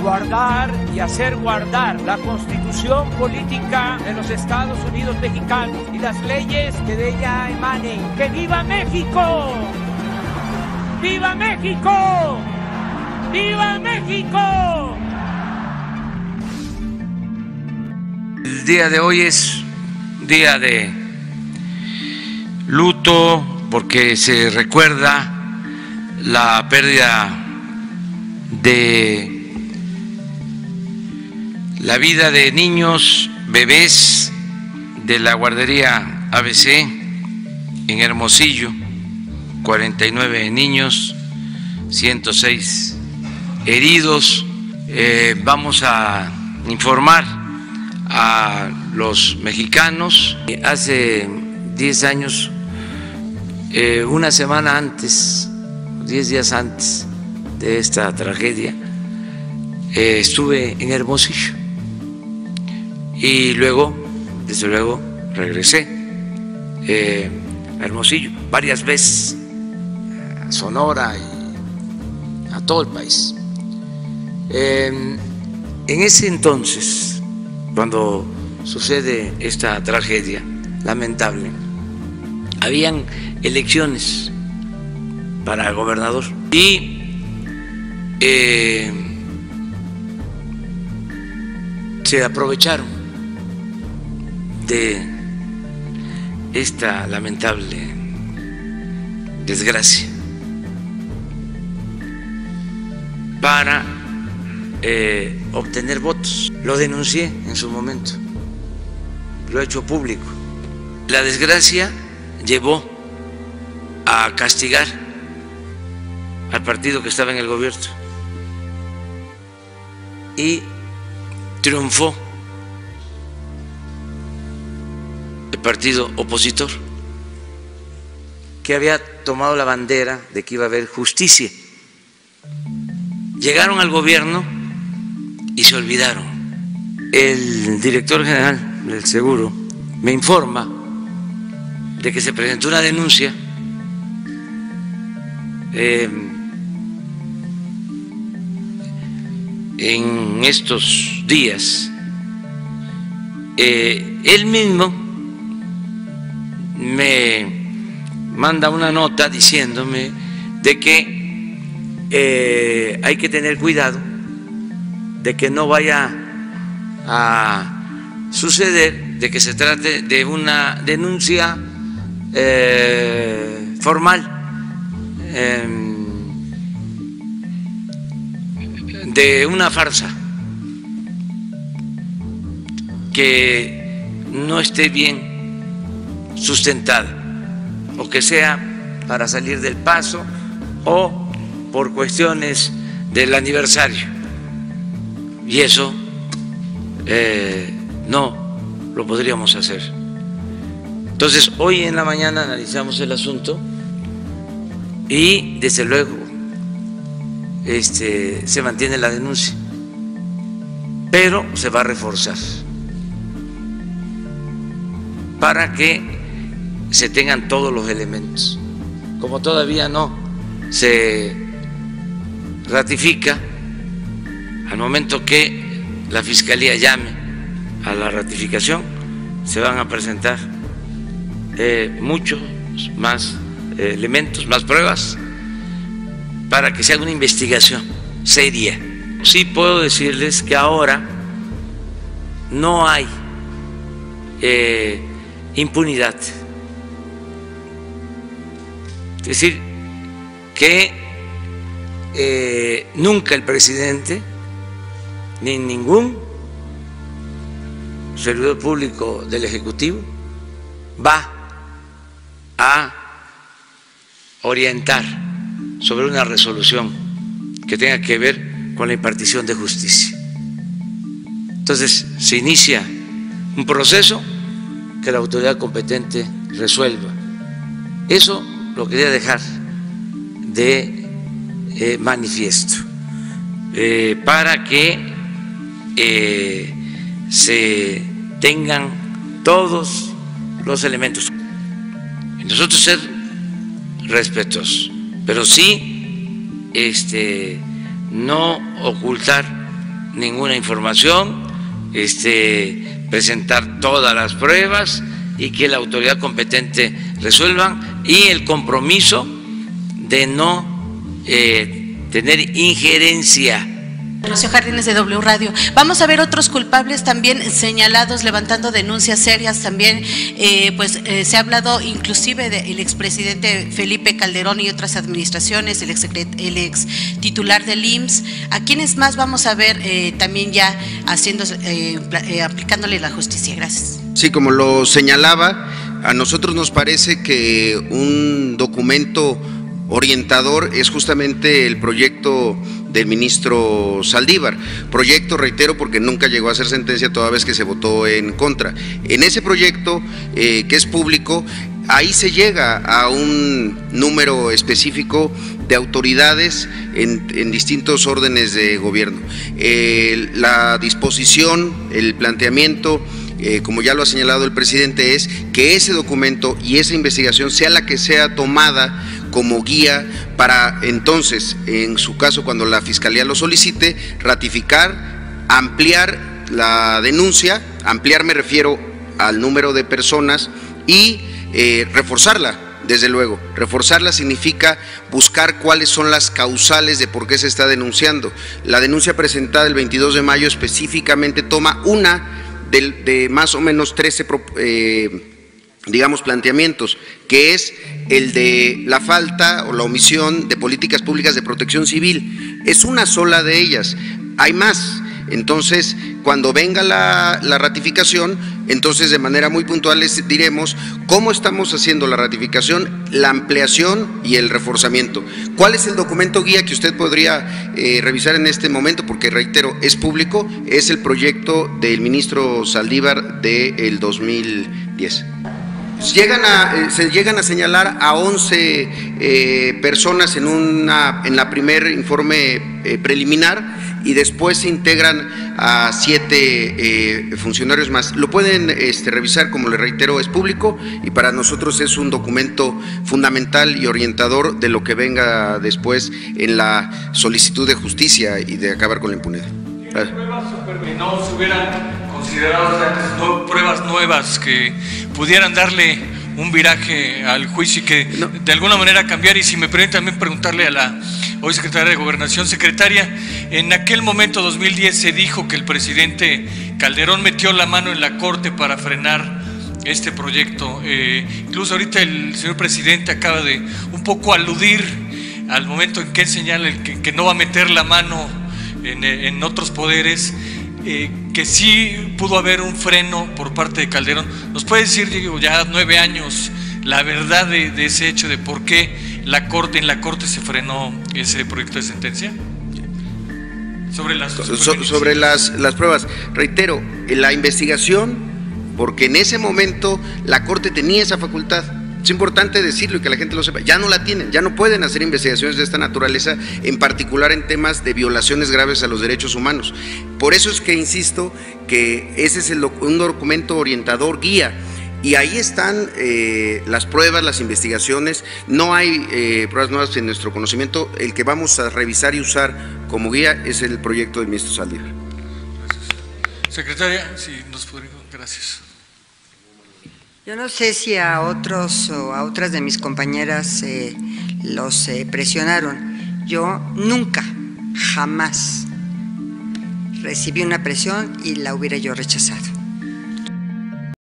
guardar y hacer guardar la Constitución política de los Estados Unidos mexicanos y las leyes que de ella emanen. ¡Que viva México! ¡Viva México! ¡Viva México! El día de hoy es día de luto porque se recuerda la pérdida de la vida de niños, bebés de la guardería ABC en Hermosillo, 49 niños, 106 heridos. Vamos a informar a los mexicanos. Hace 10 años, una semana antes, 10 días antes de esta tragedia, estuve en Hermosillo y luego, desde luego, regresé a Hermosillo varias veces, a Sonora y a todo el país. En ese entonces, cuando sucede esta tragedia lamentable, habían elecciones para gobernador y se aprovecharon de esta lamentable desgracia para obtener votos. Lo denuncié en su momento, lo he hecho público. La desgracia llevó a castigar al partido que estaba en el gobierno y triunfó el partido opositor, que había tomado la bandera de que iba a haber justicia. Llegaron al gobierno y se olvidaron. El director general del Seguro me informa de que se presentó una denuncia en estos días. Él mismo me manda una nota diciéndome de que hay que tener cuidado de que no vaya a suceder de que se trate de una denuncia formal, de una farsa que no esté bien sustentada, o que sea para salir del paso o por cuestiones del aniversario, y eso no lo podríamos hacer. Entonces, hoy en la mañana analizamos el asunto y desde luego se mantiene la denuncia, pero se va a reforzar para que se tengan todos los elementos. Como todavía no se ratifica, al momento que la Fiscalía llame a la ratificación, se van a presentar muchos más elementos, más pruebas, para que se haga una investigación seria. Sí puedo decirles que ahora no hay impunidad. Es decir, que nunca el presidente ni ningún servidor público del Ejecutivo va a orientar sobre una resolución que tenga que ver con la impartición de justicia. Entonces, se inicia un proceso que la autoridad competente resuelva. Eso lo quería dejar de manifiesto, para que se tengan todos los elementos. Y nosotros ser respetuosos, pero sí no ocultar ninguna información, presentar todas las pruebas y que la autoridad competente resuelvan, y el compromiso de no tener injerencia. Rocío Jardines, de W Radio. Vamos a ver otros culpables también señalados, levantando denuncias serias también. Se ha hablado inclusive del expresidente Felipe Calderón y otras administraciones, el ex titular del IMSS. ¿A quiénes más vamos a ver también ya aplicándole la justicia? Gracias. Sí, como lo señalaba, a nosotros nos parece que un documento orientador es justamente el proyecto del ministro Saldívar, proyecto, reitero, porque nunca llegó a ser sentencia toda vez que se votó en contra. En ese proyecto, que es público, ahí se llega a un número específico de autoridades en distintos órdenes de gobierno. La disposición, el planteamiento, como ya lo ha señalado el presidente, es que ese documento y esa investigación sea la que sea tomada como guía para entonces, en su caso, cuando la Fiscalía lo solicite, ratificar, ampliar la denuncia. Ampliar me refiero al número de personas y reforzarla. Desde luego, reforzarla significa buscar cuáles son las causales de por qué se está denunciando. La denuncia presentada el 22 de mayo específicamente toma una de más o menos 13 planteamientos, que es el de la falta o la omisión de políticas públicas de protección civil. Es una sola de ellas, hay más. Entonces, cuando venga la ratificación, entonces de manera muy puntual les diremos cómo estamos haciendo la ratificación, la ampliación y el reforzamiento. ¿Cuál es el documento guía que usted podría revisar en este momento? Porque reitero, es público, es el proyecto del ministro Saldívar del 2010. Se llegan a señalar a 11 personas en la primer informe preliminar, y después se integran a 7 funcionarios más. Lo pueden revisar, como les reitero, es público, y para nosotros es un documento fundamental y orientador de lo que venga después en la solicitud de justicia y de acabar con la impunidad. ¿Qué pruebas no se hubieran considerado antes, pruebas nuevas que pudieran darle un viraje al juicio y que de alguna manera cambiar? Y si me permite también preguntarle a la hoy secretaria de Gobernación. Secretaria, en aquel momento, 2010, se dijo que el presidente Calderón metió la mano en la Corte para frenar este proyecto. Incluso ahorita el señor presidente acaba de un poco aludir al momento en que él señala que no va a meter la mano en otros poderes, que sí pudo haber un freno por parte de Calderón. ¿Nos puede decir, digo, ya 9 años, la verdad de ese hecho, de por qué en la Corte se frenó ese proyecto de sentencia? Sobre las pruebas, reitero, la investigación, porque en ese momento la Corte tenía esa facultad. Es importante decirlo y que la gente lo sepa, ya no la tienen, ya no pueden hacer investigaciones de esta naturaleza, en particular en temas de violaciones graves a los derechos humanos. Por eso es que insisto que ese es un documento orientador, guía, y ahí están las pruebas, las investigaciones. No hay pruebas nuevas en nuestro conocimiento. El que vamos a revisar y usar como guía es el proyecto del ministro Saldívar. Gracias. Secretaria, si nos podría, gracias. Yo no sé si a otros o a otras de mis compañeras los presionaron. Yo nunca, jamás recibí una presión y la hubiera yo rechazado.